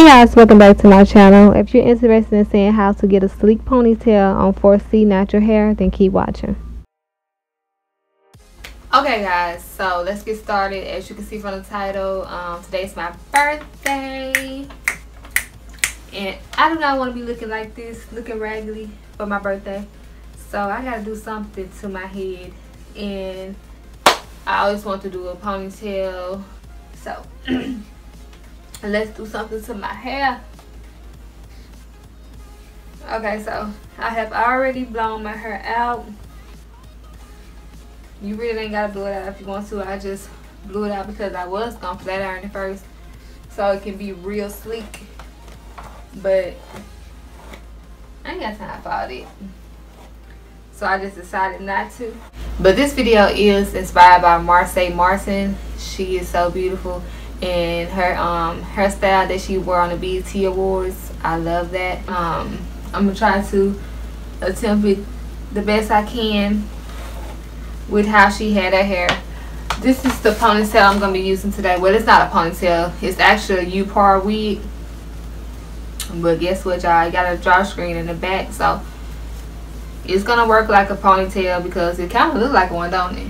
Hey guys, welcome back to my channel. If you're interested in seeing how to get a sleek ponytail on 4C natural hair, then keep watching. Okay guys, so let's get started. As you can see from the title, today's my birthday. And I do not want to be looking like this, looking raggedy for my birthday. So I gotta do something to my head. And I always want to do a ponytail. So let's do something to my hair. Okay, so I have already blown my hair out. You really ain't gotta blow it out if you want to. I just blew it out because I was gonna flat iron it first so it can be real sleek, but I ain't got time for all that, so I just decided not to. But this video is inspired by Marsai Martin. She is so beautiful. And her hairstyle that she wore on the BET Awards, I love that. I'm gonna try to attempt it the best I can with how she had her hair. This is the ponytail I'm gonna be using today. Well, it's not a ponytail, it's actually a upart wig, but guess what, y'all, I got a drawstring in the back, so it's gonna work like a ponytail because it kind of looks like one, don't it?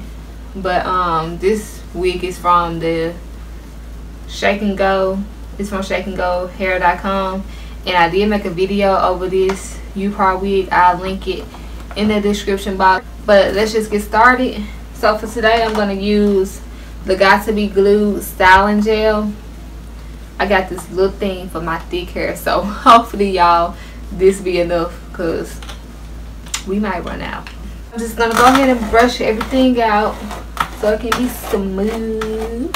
But this wig is from the Shake and Go. It's from shakeandgohair.com, and I did make a video over this upart wig. I'll link it in the description box. But let's just get started. So for today, I'm gonna use the Got to Be Glued styling gel. I got this little thing for my thick hair, so hopefully y'all this be enough because we might run out. I'm just gonna go ahead and brush everything out so it can be smooth.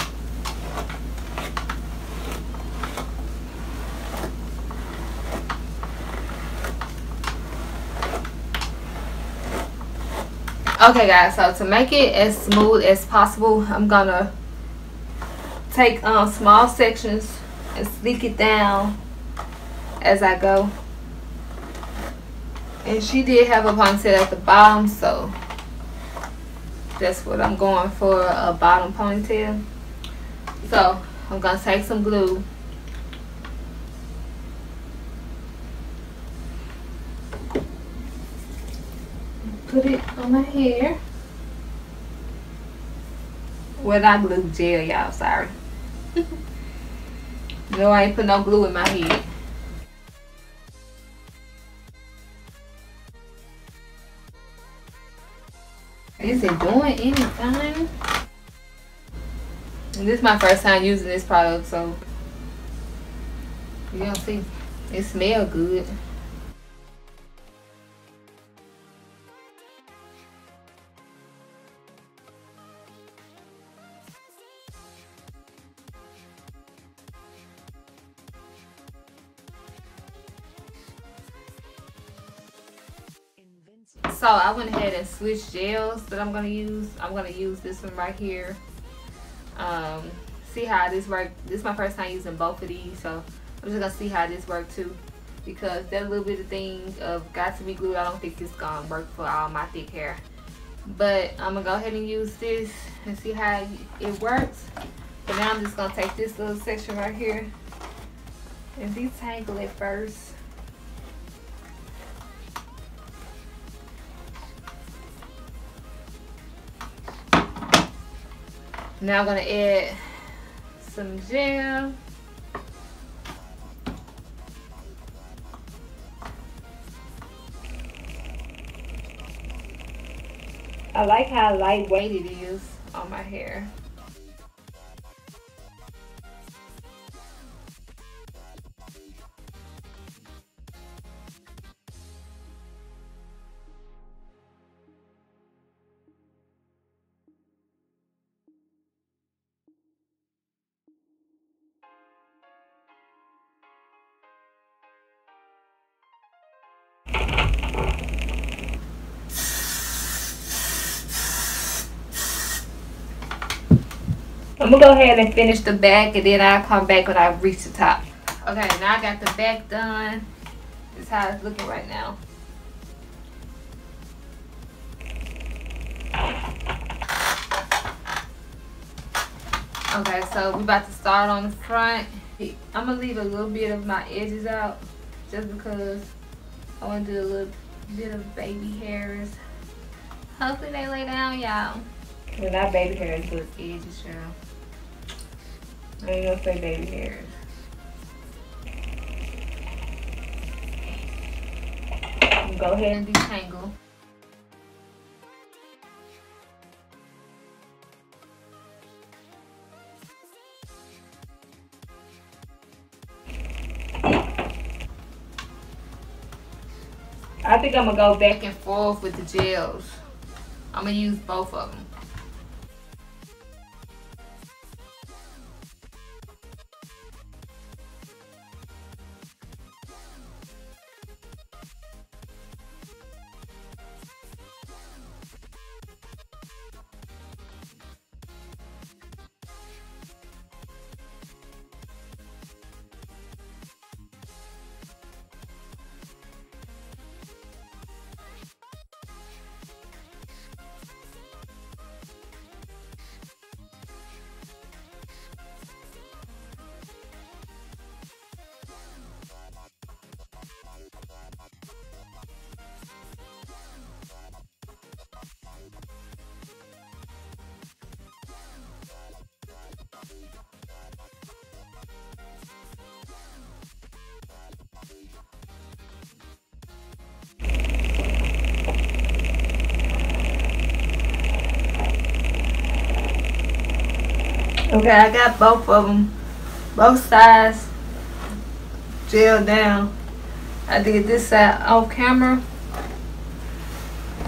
Okay guys, so to make it as smooth as possible, I'm gonna take small sections and sleek it down as I go. And she did have a ponytail at the bottom, so that's what I'm going for, a bottom ponytail. So I'm gonna take some glue, put it on my hair. Well, not glue, gel, y'all, sorry. No, I ain't put no glue in my head. Is it doing anything? And this is my first time using this product, so you don't see, it smells good. So I went ahead and switched gels that I'm gonna use. I'm gonna use this one right here. See how this works. This is my first time using both of these, so I'm just gonna see how this works too, because that little bit of thing of Got to Be Glued, I don't think it's gonna work for all my thick hair. But I'm gonna go ahead and use this and see how it works. But now I'm just gonna take this little section right here and detangle it first. Now I'm gonna add some gel. I like how lightweight it is on my hair. I'm gonna go ahead and finish the back, and then I'll come back when I reach the top. Okay, now I got the back done. This is how it's looking right now. Okay, so we about to start on the front. I'm gonna leave a little bit of my edges out just because I want to do a little bit of baby hairs. Hopefully they lay down, y'all. Well, not baby hairs, but edges, y'all. I ain't gonna say baby hairs. Go ahead and detangle. I think I'm gonna go back and forth with the gels. I'm gonna use both of them. Okay, I got both of them, both sides gel down. I did this side off camera.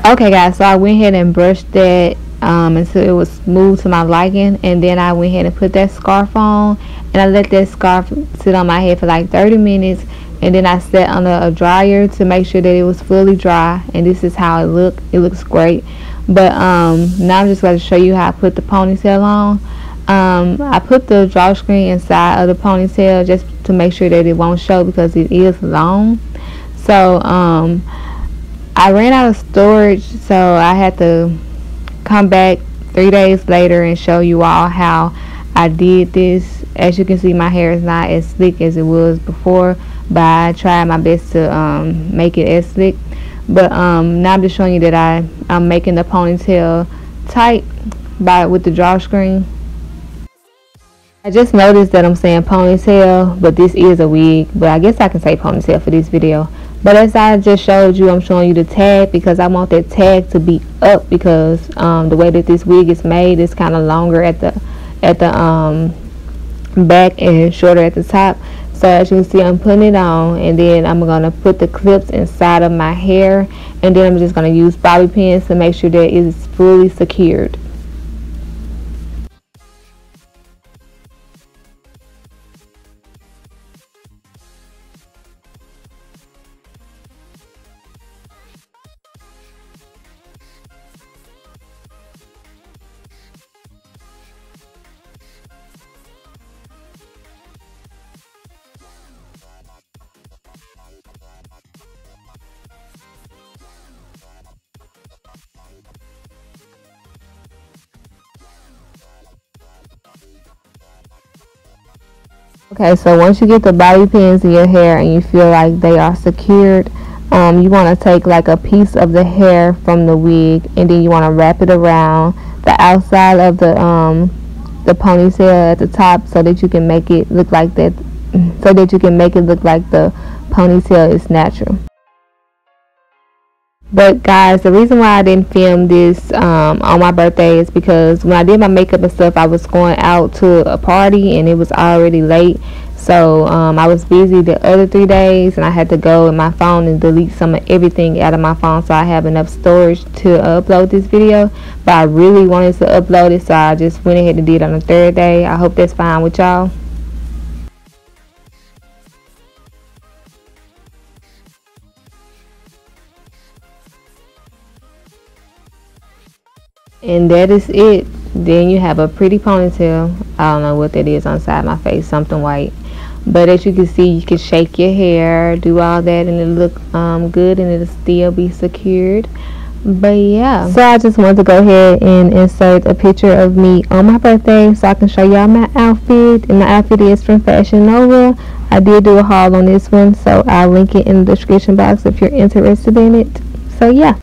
Okay guys, so I went ahead and brushed that until it was smooth to my liking, and then I went ahead and put that scarf on, and I let that scarf sit on my head for like 30 minutes, and then I sat under a dryer to make sure that it was fully dry, and this is how it looked. It looks great. But now I'm just going to show you how I put the ponytail on. I put the drawstring inside of the ponytail just to make sure that it won't show because it is long. So I ran out of storage, so I had to come back 3 days later and show you all how I did this. As you can see, my hair is not as slick as it was before, but I tried my best to make it as slick. But now I'm just showing you that I'm making the ponytail tight with the drawstring. I just noticed that I'm saying ponytail, but this is a wig, but I guess I can say ponytail for this video. But as I just showed you, I'm showing you the tag because I want that tag to be up, because the way that this wig is made is kind of longer at the back and shorter at the top. So as you can see, I'm putting it on, and then I'm going to put the clips inside of my hair, and then I'm just going to use bobby pins to make sure that it is fully secured. Okay, so once you get the bobby pins in your hair and you feel like they are secured, you want to take like a piece of the hair from the wig, and then you want to wrap it around the outside of the ponytail at the top, so that you can make it look like that, so that you can make it look like the ponytail is natural. But guys, the reason why I didn't film this on my birthday is because when I did my makeup and stuff, I was going out to a party and it was already late. So I was busy the other 3 days, and I had to go in my phone and delete some of everything out of my phone so I have enough storage to upload this video. But I really wanted to upload it, so I just went ahead and did it on the 3rd day. I hope that's fine with y'all. And that is it. Then you have a pretty ponytail. I don't know what that is on the side of my face, something white. But as you can see, you can shake your hair, do all that, and it'll look good, and it'll still be secured. But yeah, so I just wanted to go ahead and insert a picture of me on my birthday so I can show y'all my outfit. And my outfit is from Fashion Nova. I did do a haul on this one, so I'll link it in the description box if you're interested in it. So yeah.